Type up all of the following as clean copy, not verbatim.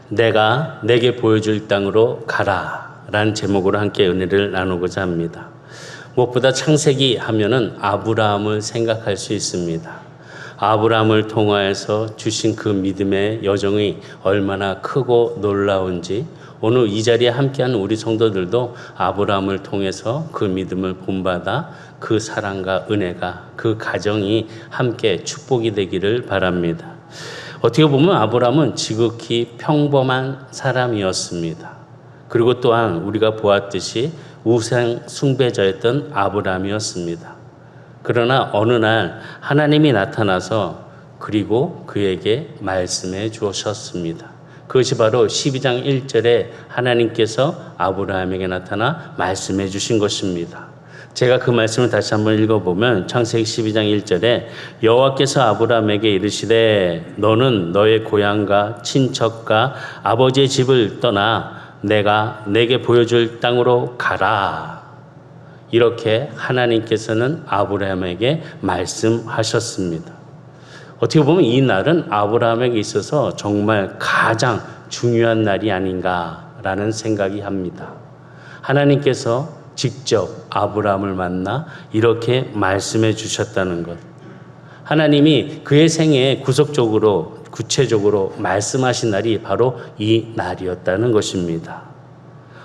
내가 내게 보여줄 땅으로 가라 라는 제목으로 함께 은혜를 나누고자 합니다. 무엇보다 창세기 하면은 아브라함을 생각할 수 있습니다. 아브라함을 통하여서 주신 그 믿음의 여정이 얼마나 크고 놀라운지 오늘 이 자리에 함께하는 우리 성도들도 아브라함을 통해서 그 믿음을 본받아 그 사랑과 은혜가 그 가정이 함께 축복이 되기를 바랍니다. 어떻게 보면 아브라함은 지극히 평범한 사람이었습니다. 그리고 또한 우리가 보았듯이 우상 숭배자였던 아브라함이었습니다. 그러나 어느 날 하나님이 나타나서 그리고 그에게 말씀해 주셨습니다. 그것이 바로 12장 1절에 하나님께서 아브라함에게 나타나 말씀해 주신 것입니다. 제가 그 말씀을 다시 한번 읽어보면 창세기 12장 1절에 여호와께서 아브라함에게 이르시되 너는 너의 고향과 친척과 아버지의 집을 떠나 내가 내게 보여줄 땅으로 가라. 이렇게 하나님께서는 아브라함에게 말씀하셨습니다. 어떻게 보면 이 날은 아브라함에게 있어서 정말 가장 중요한 날이 아닌가라는 생각이 합니다. 하나님께서 직접 아브라함을 만나 이렇게 말씀해 주셨다는 것. 하나님이 그의 생애에 구체적으로 말씀하신 날이 바로 이 날이었다는 것입니다.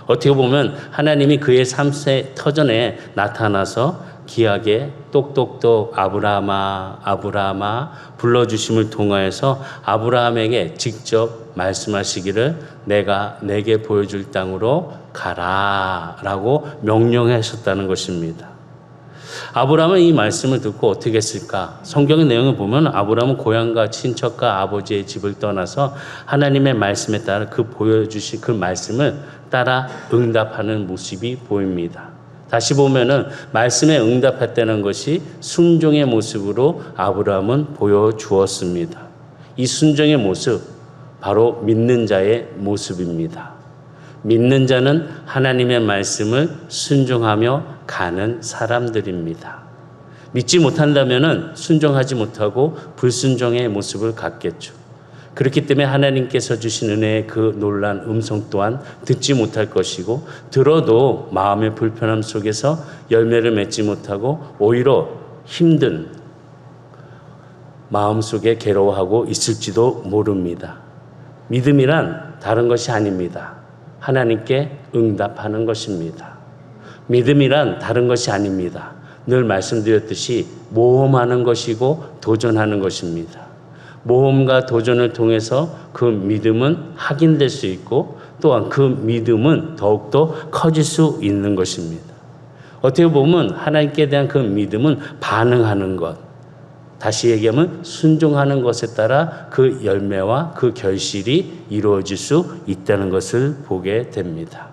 어떻게 보면 하나님이 그의 삶의 터전에 나타나서 귀하게 똑똑똑 아브라함아 아브라함아 불러주심을 통하여서 아브라함에게 직접 말씀하시기를 내가 내게 보여줄 땅으로 가라 라고 명령하셨다는 것입니다. 아브라함은 이 말씀을 듣고 어떻게 했을까? 성경의 내용을 보면 아브라함은 고향과 친척과 아버지의 집을 떠나서 하나님의 말씀에 따라 그 보여주신 그 말씀을 따라 응답하는 모습이 보입니다. 다시 보면은 말씀에 응답했다는 것이 순종의 모습으로 아브라함은 보여주었습니다. 이 순종의 모습 바로 믿는 자의 모습입니다. 믿는 자는 하나님의 말씀을 순종하며 가는 사람들입니다. 믿지 못한다면은 순종하지 못하고 불순종의 모습을 갖겠죠. 그렇기 때문에 하나님께서 주신 은혜의 그 놀란 음성 또한 듣지 못할 것이고 들어도 마음의 불편함 속에서 열매를 맺지 못하고 오히려 힘든 마음속에 괴로워하고 있을지도 모릅니다. 믿음이란 다른 것이 아닙니다. 하나님께 응답하는 것입니다. 믿음이란 다른 것이 아닙니다. 늘 말씀드렸듯이 모험하는 것이고 도전하는 것입니다. 모험과 도전을 통해서 그 믿음은 확인될 수 있고 또한 그 믿음은 더욱더 커질 수 있는 것입니다. 어떻게 보면 하나님께 대한 그 믿음은 반응하는 것, 다시 얘기하면 순종하는 것에 따라 그 열매와 그 결실이 이루어질 수 있다는 것을 보게 됩니다.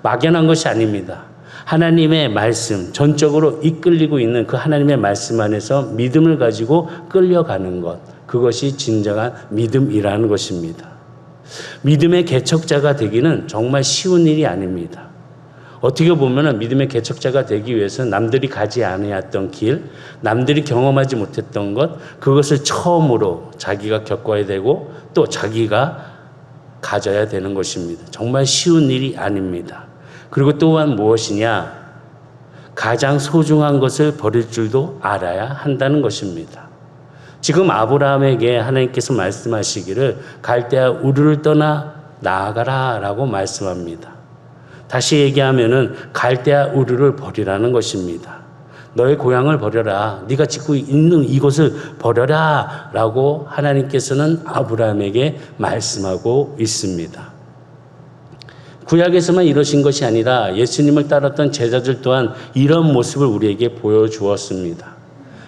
막연한 것이 아닙니다. 하나님의 말씀, 전적으로 이끌리고 있는 그 하나님의 말씀 안에서 믿음을 가지고 끌려가는 것, 그것이 진정한 믿음이라는 것입니다. 믿음의 개척자가 되기는 정말 쉬운 일이 아닙니다. 어떻게 보면 믿음의 개척자가 되기 위해서 남들이 가지 않았던 길, 남들이 경험하지 못했던 것, 그것을 처음으로 자기가 겪어야 되고 또 자기가 가져야 되는 것입니다. 정말 쉬운 일이 아닙니다. 그리고 또한 무엇이냐? 가장 소중한 것을 버릴 줄도 알아야 한다는 것입니다. 지금 아브라함에게 하나님께서 말씀하시기를 갈대아 우르를 떠나 나아가라 라고 말씀합니다. 다시 얘기하면은 갈대아 우르를 버리라는 것입니다. 너의 고향을 버려라. 네가 짓고 있는 이곳을 버려라 라고 하나님께서는 아브라함에게 말씀하고 있습니다. 구약에서만 이러신 것이 아니라 예수님을 따랐던 제자들 또한 이런 모습을 우리에게 보여주었습니다.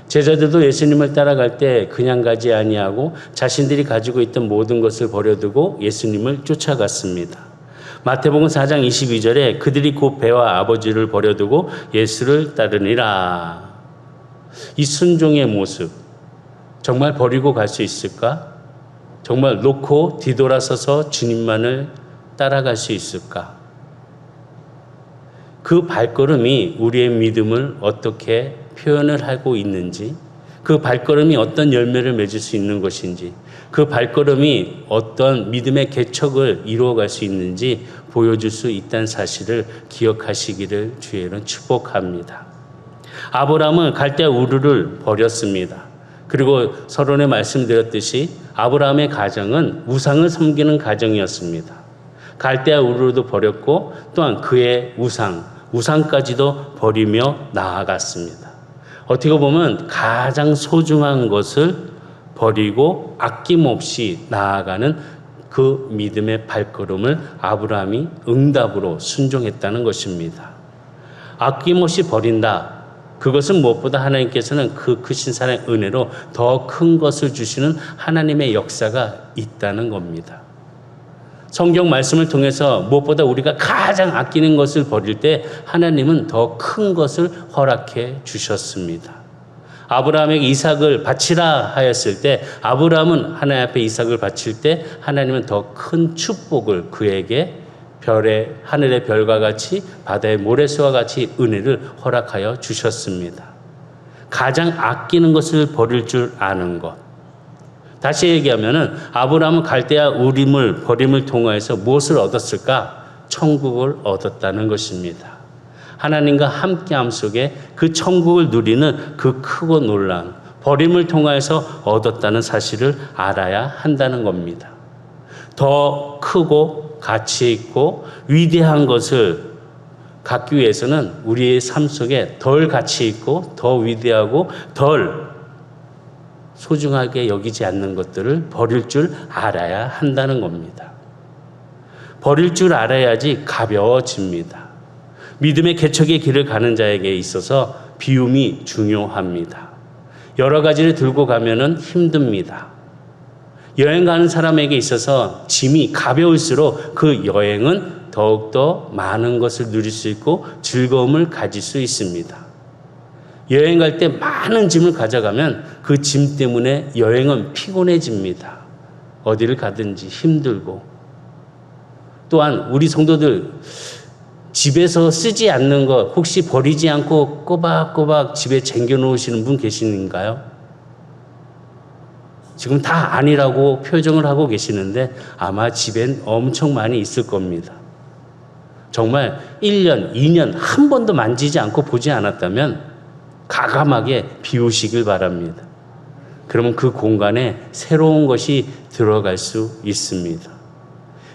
제자들도 예수님을 따라갈 때 그냥 가지 아니하고 자신들이 가지고 있던 모든 것을 버려두고 예수님을 쫓아갔습니다. 마태복음 4장 22절에 그들이 곧 배와 아버지를 버려두고 예수를 따르니라. 이 순종의 모습 정말 버리고 갈 수 있을까? 정말 놓고 뒤돌아서서 주님만을 따라갈 수 있을까? 그 발걸음이 우리의 믿음을 어떻게 표현을 하고 있는지, 그 발걸음이 어떤 열매를 맺을 수 있는 것인지, 그 발걸음이 어떤 믿음의 개척을 이루어갈 수 있는지 보여줄 수 있다는 사실을 기억하시기를 주의는 축복합니다. 아브라함은 갈대아 우르를 버렸습니다. 그리고 서론에 말씀드렸듯이 아브라함의 가정은 우상을 섬기는 가정이었습니다. 갈대아 우르도 버렸고 또한 그의 우상까지도 버리며 나아갔습니다. 어떻게 보면 가장 소중한 것을 버리고 아낌없이 나아가는 그 믿음의 발걸음을 아브라함이 응답으로 순종했다는 것입니다. 아낌없이 버린다. 그것은 무엇보다 하나님께서는 그 크신 사랑의 은혜로 더 큰 것을 주시는 하나님의 역사가 있다는 겁니다. 성경 말씀을 통해서 무엇보다 우리가 가장 아끼는 것을 버릴 때 하나님은 더 큰 것을 허락해 주셨습니다. 아브라함에게 이삭을 바치라 하였을 때 아브라함은 하나님 앞에 이삭을 바칠 때 하나님은 더 큰 축복을 그에게 하늘의 별과 같이 바다의 모래수와 같이 은혜를 허락하여 주셨습니다. 가장 아끼는 것을 버릴 줄 아는 것. 다시 얘기하면은 아브라함은 갈대아 우림을 버림을 통하여서 무엇을 얻었을까? 천국을 얻었다는 것입니다. 하나님과 함께함 속에 그 천국을 누리는 그 크고 놀라운 버림을 통하여서 얻었다는 사실을 알아야 한다는 겁니다. 더 크고 가치 있고 위대한 것을 갖기 위해서는 우리의 삶 속에 덜 가치 있고 더 위대하고 덜 소중하게 여기지 않는 것들을 버릴 줄 알아야 한다는 겁니다. 버릴 줄 알아야지 가벼워집니다. 믿음의 개척의 길을 가는 자에게 있어서 비움이 중요합니다. 여러 가지를 들고 가면은 힘듭니다. 여행 가는 사람에게 있어서 짐이 가벼울수록 그 여행은 더욱더 많은 것을 누릴 수 있고 즐거움을 가질 수 있습니다. 여행 갈 때 많은 짐을 가져가면 그 짐 때문에 여행은 피곤해집니다. 어디를 가든지 힘들고. 또한 우리 성도들 집에서 쓰지 않는 것 혹시 버리지 않고 꼬박꼬박 집에 쟁겨 놓으시는 분 계시는가요? 지금 다 아니라고 표정을 하고 계시는데 아마 집엔 엄청 많이 있을 겁니다. 정말 1년, 2년 한 번도 만지지 않고 보지 않았다면 과감하게 비우시길 바랍니다. 그러면 그 공간에 새로운 것이 들어갈 수 있습니다.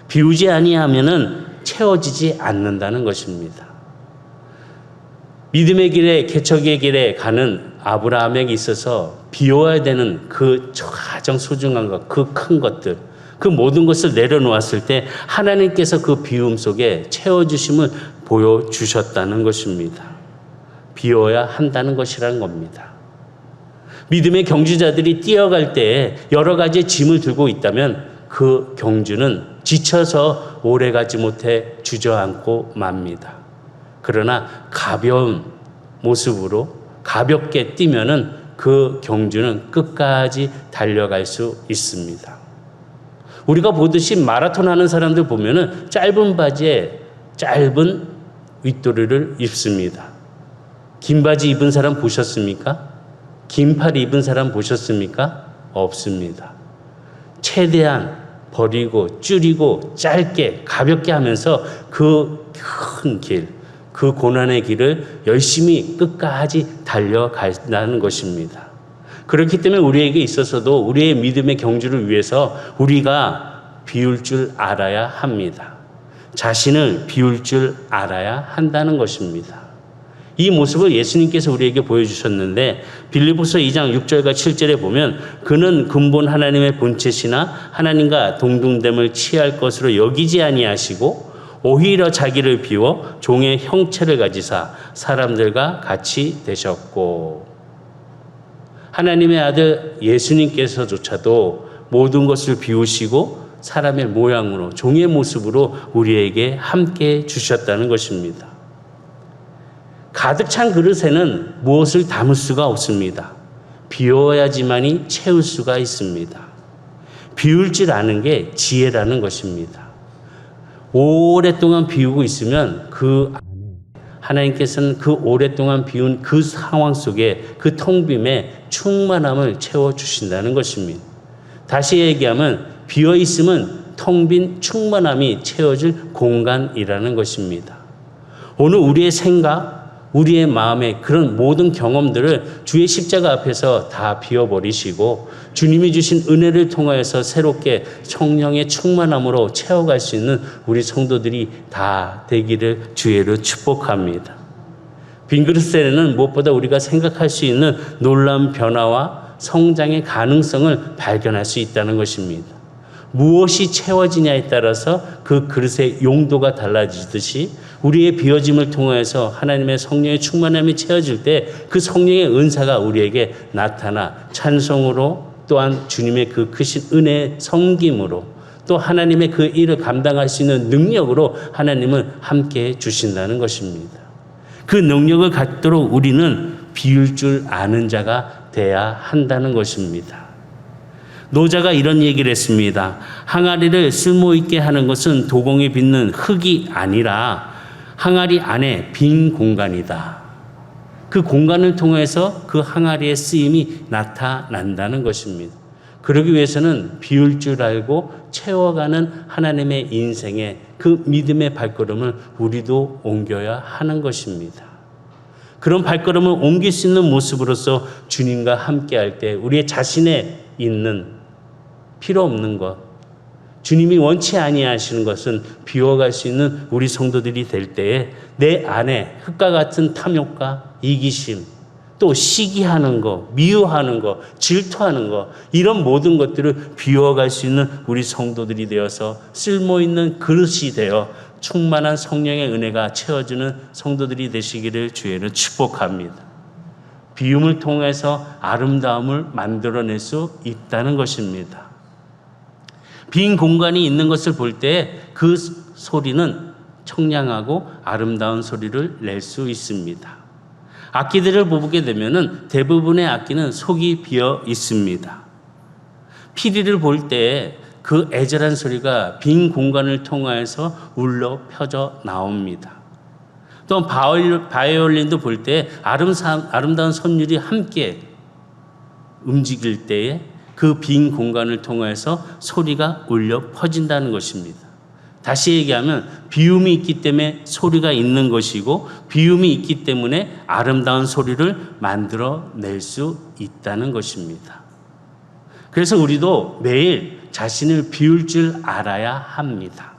비우지 아니하면은 채워지지 않는다는 것입니다. 믿음의 길에 개척의 길에 가는 아브라함에게 있어서 비워야 되는 그 가장 소중한 것, 그 큰 것들, 그 모든 것을 내려놓았을 때 하나님께서 그 비움 속에 채워주심을 보여주셨다는 것입니다. 비워야 한다는 것이라는 겁니다. 믿음의 경주자들이 뛰어갈 때 여러 가지 짐을 들고 있다면 그 경주는 지쳐서 오래 가지 못해 주저앉고 맙니다. 그러나 가벼운 모습으로 가볍게 뛰면은 그 경주는 끝까지 달려갈 수 있습니다. 우리가 보듯이 마라톤 하는 사람들 보면은 짧은 바지에 짧은 윗도리를 입습니다. 긴 바지 입은 사람 보셨습니까? 긴 팔 입은 사람 보셨습니까? 없습니다. 최대한 버리고 줄이고 짧게 가볍게 하면서 그 큰 길, 그 고난의 길을 열심히 끝까지 달려간다는 것입니다. 그렇기 때문에 우리에게 있어서도 우리의 믿음의 경주를 위해서 우리가 비울 줄 알아야 합니다. 자신을 비울 줄 알아야 한다는 것입니다. 이 모습을 예수님께서 우리에게 보여주셨는데 빌립보서 2장 6절과 7절에 보면 그는 근본 하나님의 본체시나 하나님과 동등됨을 취할 것으로 여기지 아니하시고 오히려 자기를 비워 종의 형체를 가지사 사람들과 같이 되셨고 하나님의 아들 예수님께서조차도 모든 것을 비우시고 사람의 모양으로 종의 모습으로 우리에게 함께 주셨다는 것입니다. 가득 찬 그릇에는 무엇을 담을 수가 없습니다. 비워야지만이 채울 수가 있습니다. 비울 줄 아는 게 지혜라는 것입니다. 오랫동안 비우고 있으면 그 안에 하나님께서는 그 오랫동안 비운 그 상황 속에 그 텅 빔에 충만함을 채워주신다는 것입니다. 다시 얘기하면 비어 있음은 텅 빈 충만함이 채워질 공간이라는 것입니다. 오늘 우리의 생각, 우리의 마음의 그런 모든 경험들을 주의 십자가 앞에서 다 비워버리시고 주님이 주신 은혜를 통하여서 새롭게 성령의 충만함으로 채워갈 수 있는 우리 성도들이 다 되기를 주의로 축복합니다. 빈 그릇에는 무엇보다 우리가 생각할 수 있는 놀라운 변화와 성장의 가능성을 발견할 수 있다는 것입니다. 무엇이 채워지냐에 따라서 그 그릇의 용도가 달라지듯이 우리의 비워짐을 통해서 하나님의 성령의 충만함이 채워질 때 그 성령의 은사가 우리에게 나타나 찬송으로 또한 주님의 그 크신 은혜의 섬김으로 또 하나님의 그 일을 감당할 수 있는 능력으로 하나님은 함께해 주신다는 것입니다. 그 능력을 갖도록 우리는 비울 줄 아는 자가 돼야 한다는 것입니다. 노자가 이런 얘기를 했습니다. 항아리를 쓸모있게 하는 것은 도공에 빚는 흙이 아니라 항아리 안에 빈 공간이다. 그 공간을 통해서 그 항아리의 쓰임이 나타난다는 것입니다. 그러기 위해서는 비울 줄 알고 채워가는 하나님의 인생의 그 믿음의 발걸음을 우리도 옮겨야 하는 것입니다. 그런 발걸음을 옮길 수 있는 모습으로서 주님과 함께할 때 우리의 자신에 있는 필요 없는 것, 주님이 원치 아니하시는 것은 비워갈 수 있는 우리 성도들이 될 때에 내 안에 흙과 같은 탐욕과 이기심, 또 시기하는 거, 미워하는 거, 질투하는 거, 이런 모든 것들을 비워갈 수 있는 우리 성도들이 되어서 쓸모있는 그릇이 되어 충만한 성령의 은혜가 채워주는 성도들이 되시기를 주의로 축복합니다. 비움을 통해서 아름다움을 만들어낼 수 있다는 것입니다. 빈 공간이 있는 것을 볼 때 그 소리는 청량하고 아름다운 소리를 낼 수 있습니다. 악기들을 보게 되면 대부분의 악기는 속이 비어 있습니다. 피리를 볼 때 그 애절한 소리가 빈 공간을 통하여서 울려 펴져 나옵니다. 또 바이올린도 볼 때 아름다운 선율이 함께 움직일 때에 그 빈 공간을 통해서 소리가 울려 퍼진다는 것입니다. 다시 얘기하면 비움이 있기 때문에 소리가 있는 것이고 비움이 있기 때문에 아름다운 소리를 만들어낼 수 있다는 것입니다. 그래서 우리도 매일 자신을 비울 줄 알아야 합니다.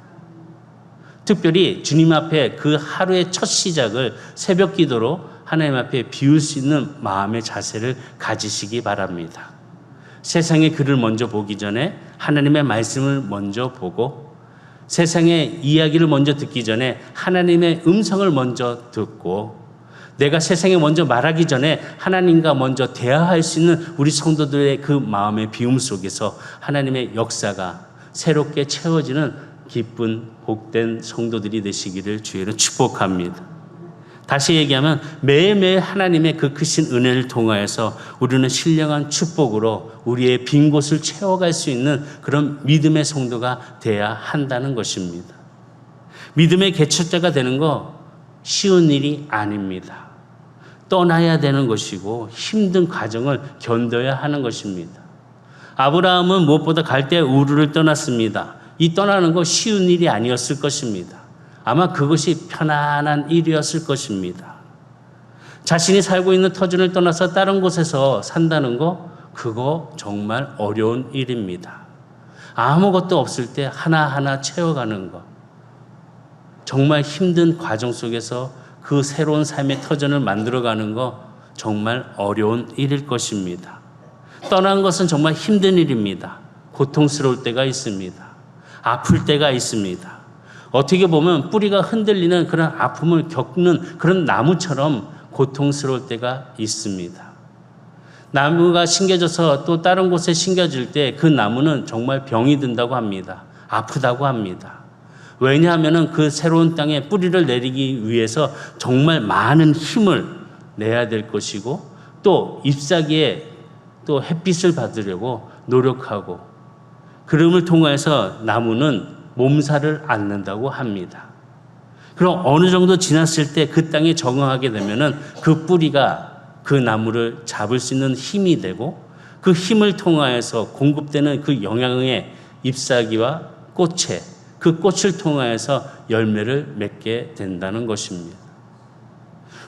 특별히 주님 앞에 그 하루의 첫 시작을 새벽 기도로 하나님 앞에 비울 수 있는 마음의 자세를 가지시기 바랍니다. 세상의 글을 먼저 보기 전에 하나님의 말씀을 먼저 보고 세상의 이야기를 먼저 듣기 전에 하나님의 음성을 먼저 듣고 내가 세상에 먼저 말하기 전에 하나님과 먼저 대화할 수 있는 우리 성도들의 그 마음의 비움 속에서 하나님의 역사가 새롭게 채워지는 기쁜 복된 성도들이 되시기를 주의로 축복합니다. 다시 얘기하면 매일매일 하나님의 그 크신 은혜를 통하여서 우리는 신령한 축복으로 우리의 빈 곳을 채워갈 수 있는 그런 믿음의 성도가 돼야 한다는 것입니다. 믿음의 개척자가 되는 거 쉬운 일이 아닙니다. 떠나야 되는 것이고 힘든 과정을 견뎌야 하는 것입니다. 아브라함은 무엇보다 갈대 우르를 떠났습니다. 이 떠나는 거 쉬운 일이 아니었을 것입니다. 아마 그것이 편안한 일이었을 것입니다. 자신이 살고 있는 터전을 떠나서 다른 곳에서 산다는 거, 그거 정말 어려운 일입니다. 아무것도 없을 때 하나하나 채워가는 것. 정말 힘든 과정 속에서 그 새로운 삶의 터전을 만들어가는 거 정말 어려운 일일 것입니다. 떠난 것은 정말 힘든 일입니다. 고통스러울 때가 있습니다. 아플 때가 있습니다. 어떻게 보면 뿌리가 흔들리는 그런 아픔을 겪는 그런 나무처럼 고통스러울 때가 있습니다. 나무가 심겨져서 또 다른 곳에 심겨질 때 그 나무는 정말 병이 든다고 합니다. 아프다고 합니다. 왜냐하면 그 새로운 땅에 뿌리를 내리기 위해서 정말 많은 힘을 내야 될 것이고 또 잎사귀에 또 햇빛을 받으려고 노력하고 그름을 통해서 나무는 몸살을 앓는다고 합니다. 그럼 어느 정도 지났을 때 그 땅에 적응하게 되면은 그 뿌리가 그 나무를 잡을 수 있는 힘이 되고 그 힘을 통하여서 공급되는 그 영양의 잎사귀와 꽃에 그 꽃을 통하여서 열매를 맺게 된다는 것입니다.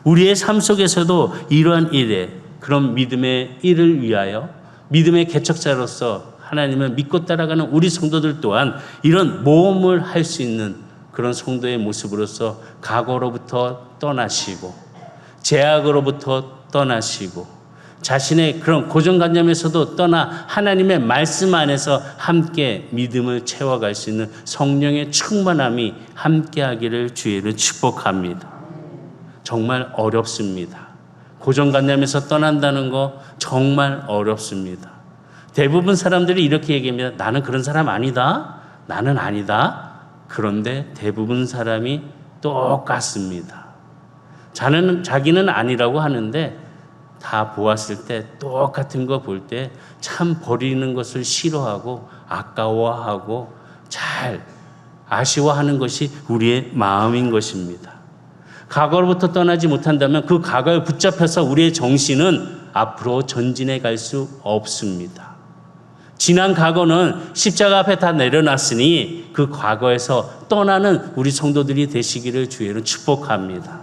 우리의 삶 속에서도 이러한 일에 그런 믿음의 일을 위하여 믿음의 개척자로서 하나님을 믿고 따라가는 우리 성도들 또한 이런 모험을 할 수 있는 그런 성도의 모습으로서 과거로부터 떠나시고 죄악으로부터 떠나시고 자신의 그런 고정관념에서도 떠나 하나님의 말씀 안에서 함께 믿음을 채워갈 수 있는 성령의 충만함이 함께하기를 주의를 축복합니다. 정말 어렵습니다. 고정관념에서 떠난다는 거 정말 어렵습니다. 대부분 사람들이 이렇게 얘기합니다. 나는 그런 사람 아니다. 나는 아니다. 그런데 대부분 사람이 똑같습니다. 자기는 아니라고 하는데 다 보았을 때 똑같은 거 볼 때 참 버리는 것을 싫어하고 아까워하고 잘 아쉬워하는 것이 우리의 마음인 것입니다. 과거로부터 떠나지 못한다면 그 과거에 붙잡혀서 우리의 정신은 앞으로 전진해 갈 수 없습니다. 지난 과거는 십자가 앞에 다 내려놨으니 그 과거에서 떠나는 우리 성도들이 되시기를 주의로 축복합니다.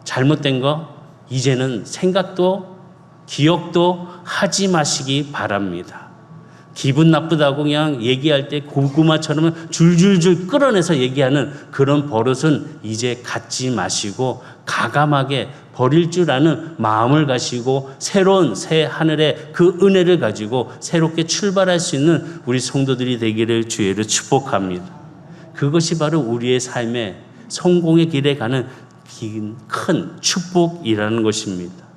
잘못된 거 이제는 생각도 기억도 하지 마시기 바랍니다. 기분 나쁘다고 그냥 얘기할 때 고구마처럼 줄줄줄 끌어내서 얘기하는 그런 버릇은 이제 갖지 마시고 가감하게 버릴 줄 아는 마음을 가지고 새로운 새 하늘의 그 은혜를 가지고 새롭게 출발할 수 있는 우리 성도들이 되기를 주의로 축복합니다. 그것이 바로 우리의 삶의 성공의 길에 가는 큰 축복이라는 것입니다.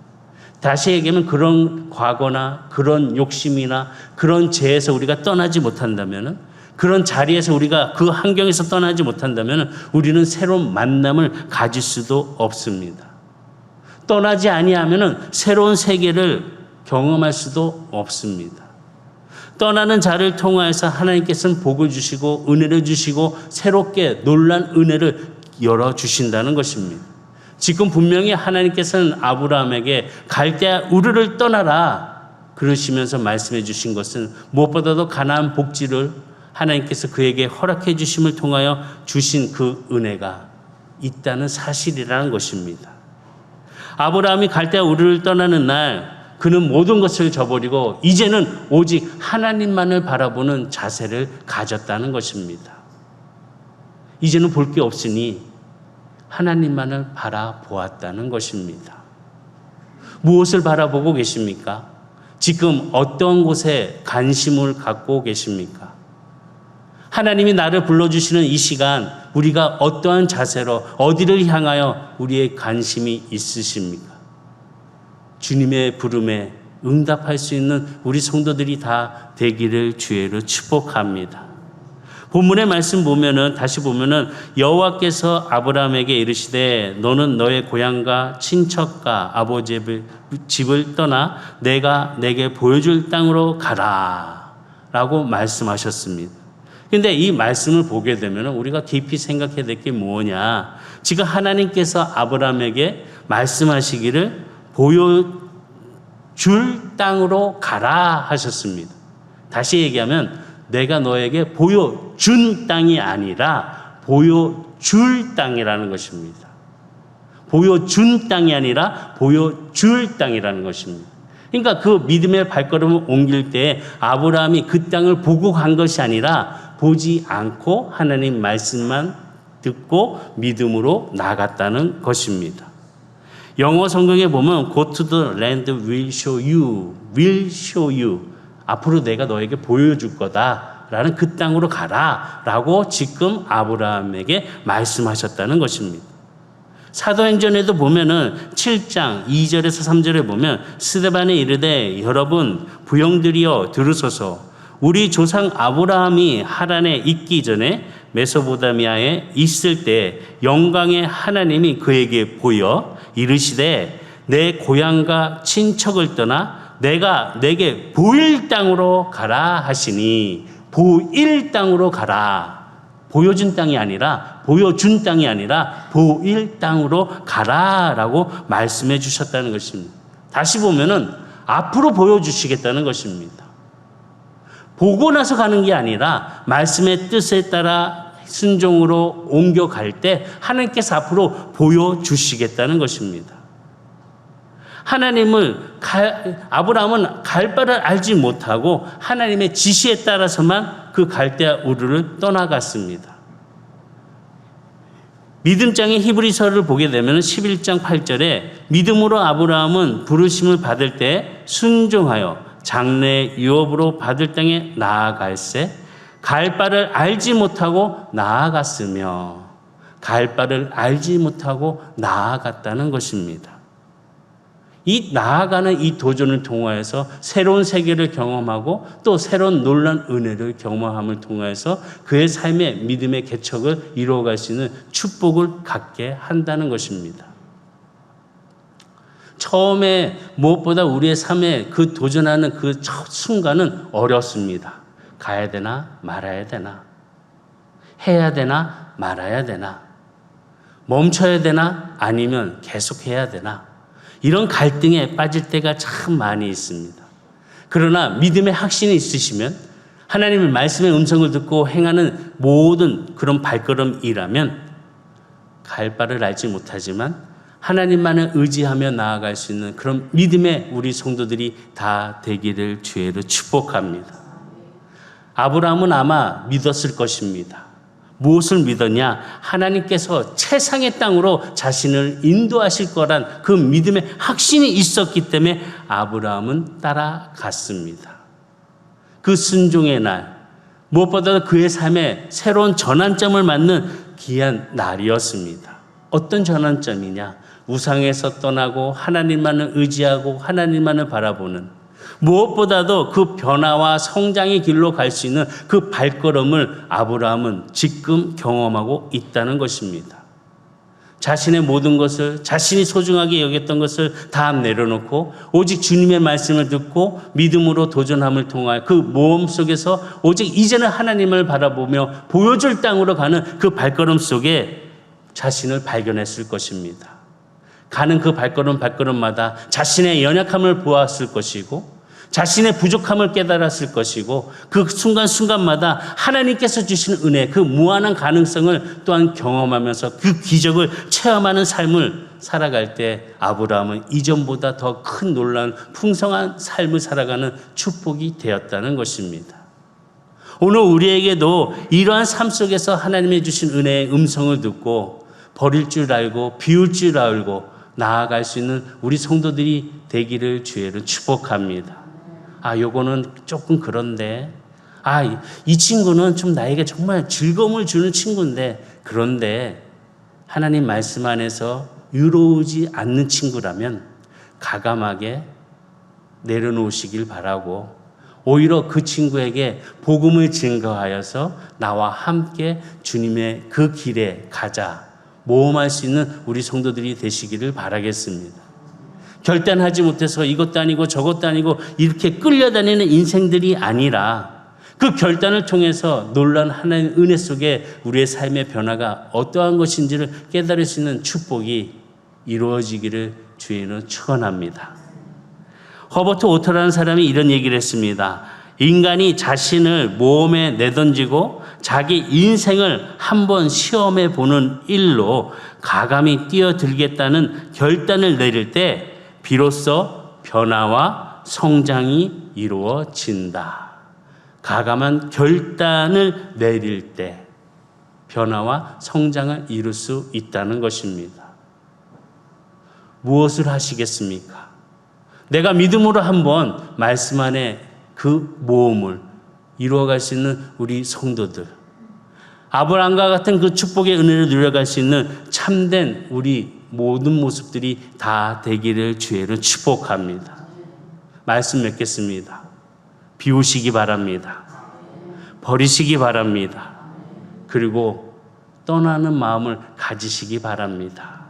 다시 얘기하면 그런 과거나 그런 욕심이나 그런 죄에서 우리가 떠나지 못한다면 그런 자리에서 우리가 그 환경에서 떠나지 못한다면 우리는 새로운 만남을 가질 수도 없습니다. 떠나지 아니하면 새로운 세계를 경험할 수도 없습니다. 떠나는 자를 통하여서 하나님께서는 복을 주시고 은혜를 주시고 새롭게 놀란 은혜를 열어주신다는 것입니다. 지금 분명히 하나님께서는 아브라함에게 갈대아 우르를 떠나라 그러시면서 말씀해 주신 것은 무엇보다도 가나안 복지를 하나님께서 그에게 허락해 주심을 통하여 주신 그 은혜가 있다는 사실이라는 것입니다. 아브라함이 갈대아 우르를 떠나는 날 그는 모든 것을 저버리고 이제는 오직 하나님만을 바라보는 자세를 가졌다는 것입니다. 이제는 볼 게 없으니 하나님만을 바라보았다는 것입니다. 무엇을 바라보고 계십니까? 지금 어떤 곳에 관심을 갖고 계십니까? 하나님이 나를 불러주시는 이 시간 우리가 어떠한 자세로 어디를 향하여 우리의 관심이 있으십니까? 주님의 부름에 응답할 수 있는 우리 성도들이 다 되기를 주의로 축복합니다. 본문의 말씀 보면은 다시 보면은 여호와께서 아브라함에게 이르시되 너는 너의 고향과 친척과 아버지의 집을 떠나 내가 내게 보여줄 땅으로 가라라고 말씀하셨습니다. 근데 이 말씀을 보게 되면 우리가 깊이 생각해야 될 게 뭐냐? 지금 하나님께서 아브라함에게 말씀하시기를 보여줄 땅으로 가라 하셨습니다. 다시 얘기하면 내가 너에게 보여준 땅이 아니라 보여줄 땅이라는 것입니다. 보여준 땅이 아니라 보여줄 땅이라는 것입니다. 그러니까 그 믿음의 발걸음을 옮길 때 아브라함이 그 땅을 보고 간 것이 아니라 보지 않고 하나님 말씀만 듣고 믿음으로 나갔다는 것입니다. 영어 성경에 보면 Go to the land will show you, will show you. 앞으로 내가 너에게 보여줄 거다 라는 그 땅으로 가라 라고 지금 아브라함에게 말씀하셨다는 것입니다. 사도행전에도 보면은 7장 2절에서 3절에 보면 스데반이 이르되 여러분 부형들이여 들으소서 우리 조상 아브라함이 하란에 있기 전에 메소포타미아에 있을 때 영광의 하나님이 그에게 보여 이르시되 내 고향과 친척을 떠나 내가 내게 보일 땅으로 가라 하시니 보일 땅으로 가라. 보여준 땅이 아니라 보여준 땅이 아니라 보일 땅으로 가라라고 말씀해 주셨다는 것입니다. 다시 보면은 앞으로 보여주시겠다는 것입니다. 보고 나서 가는 게 아니라 말씀의 뜻에 따라 순종으로 옮겨갈 때 하나님께서 앞으로 보여주시겠다는 것입니다. 아브라함은 갈 바를 알지 못하고 하나님의 지시에 따라서만 그 갈대아 우르를 떠나갔습니다. 믿음장의 히브리서를 보게 되면 11장 8절에 믿음으로 아브라함은 부르심을 받을 때 순종하여 장래의 유업으로 받을 땅에 나아갈새 갈 바를 알지 못하고 나아갔으며 갈 바를 알지 못하고 나아갔다는 것입니다. 이 나아가는 이 도전을 통하여서 새로운 세계를 경험하고 또 새로운 놀라운 은혜를 경험함을 통하여서 그의 삶의 믿음의 개척을 이루어갈 수 있는 축복을 갖게 한다는 것입니다. 처음에 무엇보다 우리의 삶에 그 도전하는 그 첫 순간은 어렵습니다. 가야 되나 말아야 되나, 해야 되나 말아야 되나, 멈춰야 되나 아니면 계속해야 되나, 이런 갈등에 빠질 때가 참 많이 있습니다. 그러나 믿음의 확신이 있으시면 하나님의 말씀의 음성을 듣고 행하는 모든 그런 발걸음이라면 갈 바를 알지 못하지만 하나님만을 의지하며 나아갈 수 있는 그런 믿음의 우리 성도들이 다 되기를 주의로 축복합니다. 아브라함은 아마 믿었을 것입니다. 무엇을 믿었냐? 하나님께서 최상의 땅으로 자신을 인도하실 거란 그 믿음의 확신이 있었기 때문에 아브라함은 따라갔습니다. 그 순종의 날, 무엇보다도 그의 삶에 새로운 전환점을 맞는 귀한 날이었습니다. 어떤 전환점이냐? 우상에서 떠나고 하나님만을 의지하고 하나님만을 바라보는, 무엇보다도 그 변화와 성장의 길로 갈 수 있는 그 발걸음을 아브라함은 지금 경험하고 있다는 것입니다. 자신의 모든 것을, 자신이 소중하게 여겼던 것을 다 내려놓고 오직 주님의 말씀을 듣고 믿음으로 도전함을 통하여 그 모험 속에서 오직 이제는 하나님을 바라보며 보여줄 땅으로 가는 그 발걸음 속에 자신을 발견했을 것입니다. 가는 그 발걸음마다 자신의 연약함을 보았을 것이고 자신의 부족함을 깨달았을 것이고 그 순간순간마다 하나님께서 주신 은혜, 그 무한한 가능성을 또한 경험하면서 그 기적을 체험하는 삶을 살아갈 때 아브라함은 이전보다 더 큰 놀라운 풍성한 삶을 살아가는 축복이 되었다는 것입니다. 오늘 우리에게도 이러한 삶 속에서 하나님의 주신 은혜의 음성을 듣고 버릴 줄 알고 비울 줄 알고 나아갈 수 있는 우리 성도들이 되기를 주의로 축복합니다. 요거는 조금 그런데, 이 친구는 좀 나에게 정말 즐거움을 주는 친구인데, 그런데 하나님 말씀 안에서 유로우지 않는 친구라면 가감하게 내려놓으시길 바라고, 오히려 그 친구에게 복음을 증거하여서 나와 함께 주님의 그 길에 가자, 모험할 수 있는 우리 성도들이 되시기를 바라겠습니다. 결단하지 못해서 이것도 아니고 저것도 아니고 이렇게 끌려다니는 인생들이 아니라 그 결단을 통해서 놀라운 하나님의 은혜 속에 우리의 삶의 변화가 어떠한 것인지를 깨달을 수 있는 축복이 이루어지기를 주의는 축원합니다. 허버트 오터라는 사람이 이런 얘기를 했습니다. 인간이 자신을 모험에 내던지고 자기 인생을 한번 시험해 보는 일로 가감히 뛰어들겠다는 결단을 내릴 때 비로소 변화와 성장이 이루어진다. 가감한 결단을 내릴 때 변화와 성장을 이룰 수 있다는 것입니다. 무엇을 하시겠습니까? 내가 믿음으로 한번 말씀 안에 그 모험을 이루어갈 수 있는 우리 성도들, 아브라함과 같은 그 축복의 은혜를 누려갈 수 있는 참된 우리 모든 모습들이 다 되기를 주의로 축복합니다. 말씀 맺겠습니다. 비우시기 바랍니다. 버리시기 바랍니다. 그리고 떠나는 마음을 가지시기 바랍니다.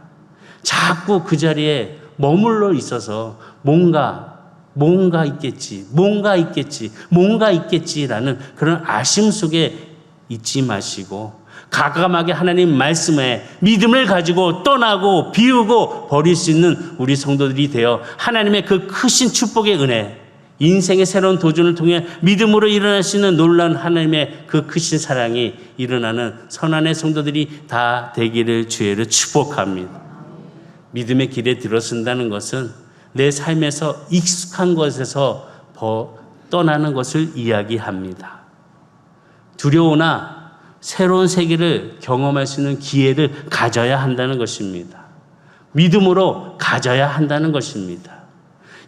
자꾸 그 자리에 머물러 있어서 뭔가 있겠지라는 그런 아쉬움 속에 잊지 마시고 과감하게 하나님 말씀에 믿음을 가지고 떠나고 비우고 버릴 수 있는 우리 성도들이 되어 하나님의 그 크신 축복의 은혜, 인생의 새로운 도전을 통해 믿음으로 일어날 수 있는 놀라운 하나님의 그 크신 사랑이 일어나는 선한의 성도들이 다 되기를 주의로 축복합니다. 믿음의 길에 들어선다는 것은 내 삶에서 익숙한 것에서 떠나는 것을 이야기합니다. 두려우나 새로운 세계를 경험할 수 있는 기회를 가져야 한다는 것입니다. 믿음으로 가져야 한다는 것입니다.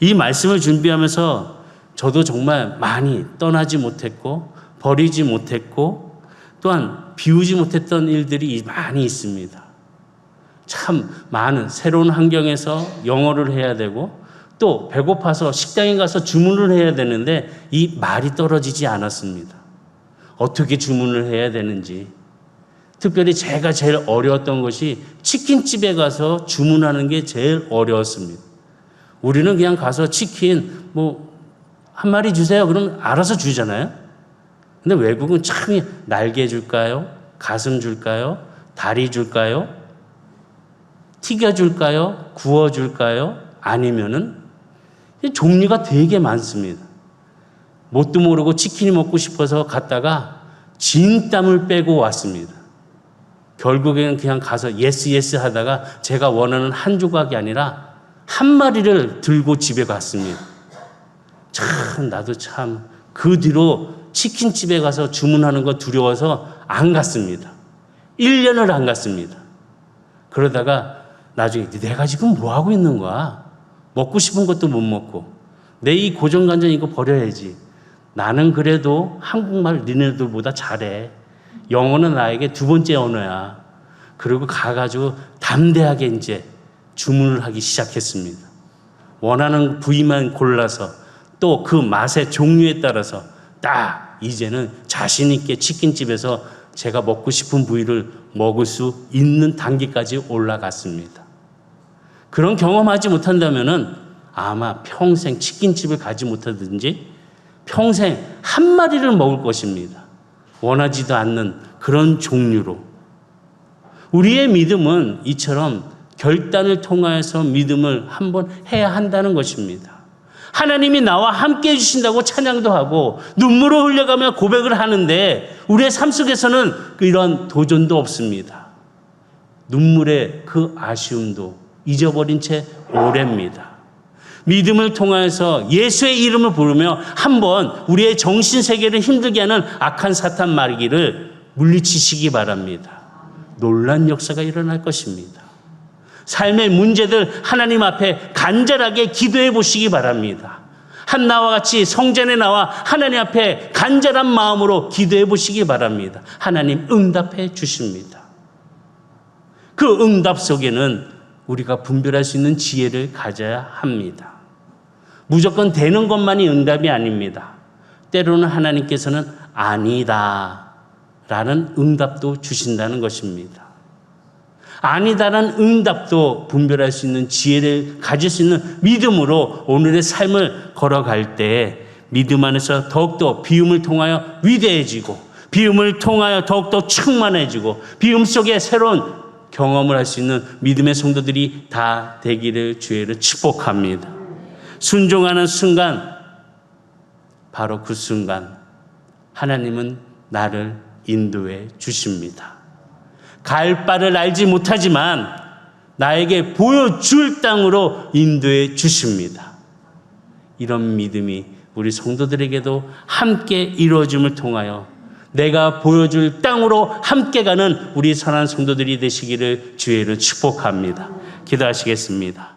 이 말씀을 준비하면서 저도 정말 많이 떠나지 못했고 버리지 못했고 또한 비우지 못했던 일들이 많이 있습니다. 참 많은 새로운 환경에서 영어를 해야 되고 또 배고파서 식당에 가서 주문을 해야 되는데 이 말이 떨어지지 않았습니다. 어떻게 주문을 해야 되는지. 특별히 제가 제일 어려웠던 것이 치킨집에 가서 주문하는 게 제일 어려웠습니다. 우리는 그냥 가서 치킨 한 마리 주세요. 그러면 알아서 주잖아요. 근데 외국은 참 날개 줄까요? 가슴 줄까요? 다리 줄까요? 튀겨 줄까요? 구워 줄까요? 아니면은 종류가 되게 많습니다. 뭣도 모르고 치킨이 먹고 싶어서 갔다가 진땀을 빼고 왔습니다. 결국에는 그냥 가서 예스 하다가 제가 원하는 한 조각이 아니라 한 마리를 들고 집에 갔습니다. 참 나도 참 그 뒤로 치킨집에 가서 주문하는 거 두려워서 안 갔습니다. 1년을 안 갔습니다. 그러다가 나중에 내가 지금 뭐 하고 있는 거야? 먹고 싶은 것도 못 먹고 내 이 고정관념 이거 버려야지. 나는 그래도 한국말 니네들보다 잘해. 영어는 나에게 두 번째 언어야. 그리고 가가지고 담대하게 이제 주문을 하기 시작했습니다. 원하는 부위만 골라서 또 그 맛의 종류에 따라서 딱 이제는 자신 있게 치킨집에서 제가 먹고 싶은 부위를 먹을 수 있는 단계까지 올라갔습니다. 그런 경험하지 못한다면은 아마 평생 치킨집을 가지 못하든지 평생 한 마리를 먹을 것입니다. 원하지도 않는 그런 종류로. 우리의 믿음은 이처럼 결단을 통하여서 믿음을 한번 해야 한다는 것입니다. 하나님이 나와 함께 해주신다고 찬양도 하고 눈물을 흘려가며 고백을 하는데 우리의 삶 속에서는 이런 도전도 없습니다. 눈물의 그 아쉬움도 잊어버린 채 오래입니다. 믿음을 통하여서 예수의 이름을 부르며 한번 우리의 정신세계를 힘들게 하는 악한 사탄 마귀를 물리치시기 바랍니다. 놀란 역사가 일어날 것입니다. 삶의 문제들 하나님 앞에 간절하게 기도해 보시기 바랍니다. 한나와 같이 성전에 나와 하나님 앞에 간절한 마음으로 기도해 보시기 바랍니다. 하나님 응답해 주십니다. 그 응답 속에는 우리가 분별할 수 있는 지혜를 가져야 합니다. 무조건 되는 것만이 응답이 아닙니다. 때로는 하나님께서는 아니다 라는 응답도 주신다는 것입니다. 아니다라는 응답도 분별할 수 있는 지혜를 가질 수 있는 믿음으로 오늘의 삶을 걸어갈 때 믿음 안에서 더욱더 비움을 통하여 위대해지고 비움을 통하여 더욱더 충만해지고 비움 속에 새로운 경험을 할 수 있는 믿음의 성도들이 다 되기를 주의로 축복합니다. 순종하는 순간 바로 그 순간 하나님은 나를 인도해 주십니다. 갈 바를 알지 못하지만 나에게 보여줄 땅으로 인도해 주십니다. 이런 믿음이 우리 성도들에게도 함께 이루어짐을 통하여 내가 보여줄 땅으로 함께 가는 우리 선한 성도들이 되시기를 주의로 축복합니다. 기도하시겠습니다.